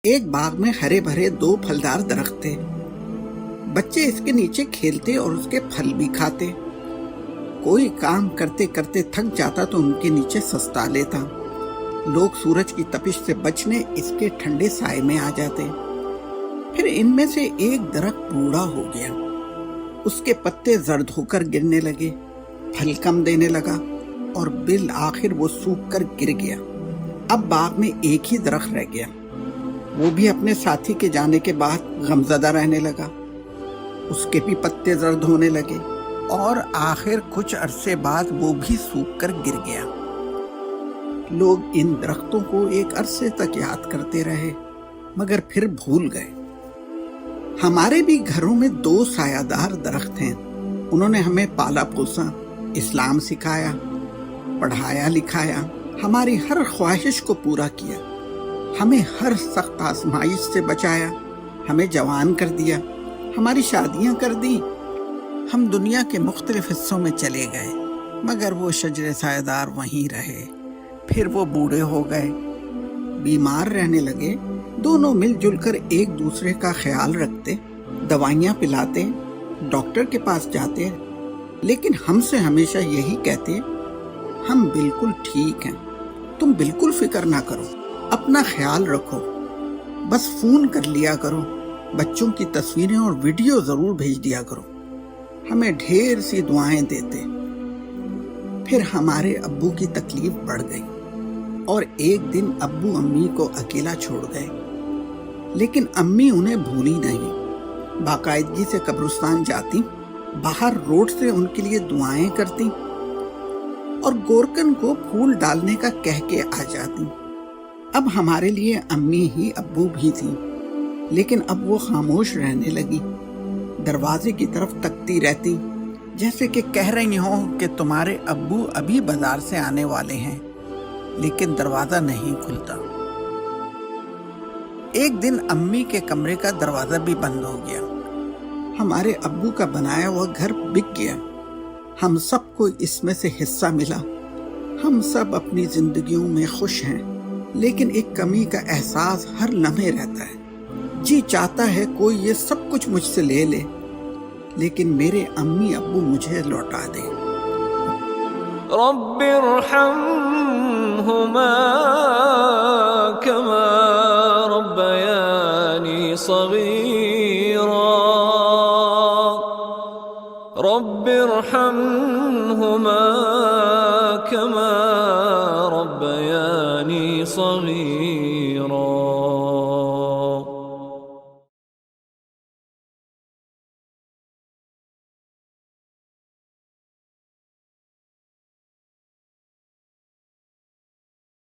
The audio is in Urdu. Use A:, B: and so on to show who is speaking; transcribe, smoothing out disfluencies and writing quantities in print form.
A: ایک باغ میں ہرے بھرے دو پھلدار درخت تھے۔ بچے اس کے نیچے کھیلتے اور اس کے پھل بھی کھاتے۔ کوئی کام کرتے کرتے تھک جاتا تو ان کے نیچے سستا لیتا۔ لوگ سورج کی تپش سے بچنے اس کے ٹھنڈے سائے میں آ جاتے۔ پھر ان میں سے ایک درخت بوڑھا ہو گیا۔ اس کے پتے زرد ہو کر گرنے لگے، پھل کم دینے لگا اور بالآخر وہ سوکھ کر گر گیا۔ اب باغ میں ایک ہی درخت رہ گیا۔ وہ بھی اپنے ساتھی کے جانے کے بعد غمزدہ رہنے لگا۔ اس کے بھی پتے زرد ہونے لگے اور آخر کچھ عرصے بعد وہ بھی سوکھ کر گر گیا۔ لوگ ان درختوں کو ایک عرصے تک یاد کرتے رہے مگر پھر بھول گئے۔ ہمارے بھی گھروں میں دو سایہ دار درخت ہیں۔ انہوں نے ہمیں پالا پوسا، اسلام سکھایا، پڑھایا لکھایا، ہماری ہر خواہش کو پورا کیا، ہمیں ہر سخت آزمائش سے بچایا، ہمیں جوان کر دیا، ہماری شادیاں کر دیں۔ ہم دنیا کے مختلف حصوں میں چلے گئے مگر وہ شجر سایہ دار وہیں رہے۔ پھر وہ بوڑھے ہو گئے، بیمار رہنے لگے۔ دونوں مل جل کر ایک دوسرے کا خیال رکھتے، دوائیاں پلاتے، ڈاکٹر کے پاس جاتے، لیکن ہم سے ہمیشہ یہی کہتے، ہم بالکل ٹھیک ہیں، تم بالکل فکر نہ کرو، اپنا خیال رکھو، بس فون کر لیا کرو، بچوں کی تصویریں اور ویڈیو ضرور بھیج دیا کرو۔ ہمیں ڈھیر سی دعائیں دیتے۔ پھر ہمارے ابو کی تکلیف بڑھ گئی اور ایک دن ابو امی کو اکیلا چھوڑ گئے، لیکن امی انہیں بھولی نہیں۔ باقاعدگی سے قبرستان جاتی، باہر روڈ سے ان کے لیے دعائیں کرتی اور گورکن کو پھول ڈالنے کا کہہ کے آ جاتی۔ اب ہمارے لیے امی ہی ابو بھی تھی، لیکن اب وہ خاموش رہنے لگی، دروازے کی طرف تکتی رہتی جیسے کہ کہہ رہی ہوں کہ تمہارے ابو ابھی بازار سے آنے والے ہیں، لیکن دروازہ نہیں کھلتا۔ ایک دن امی کے کمرے کا دروازہ بھی بند ہو گیا۔ ہمارے ابو کا بنایا ہوا گھر بک گیا۔ ہم سب کو اس میں سے حصہ ملا۔ ہم سب اپنی زندگیوں میں خوش ہیں، لیکن ایک کمی کا احساس ہر لمحے رہتا ہے۔ جی چاہتا ہے کوئی یہ سب کچھ مجھ سے لے لے، لیکن میرے امی ابو مجھے لوٹا دیں۔
B: رب ارحمهما كما ربياني صغيرا رب ارحمهما كما ربياني صغيرا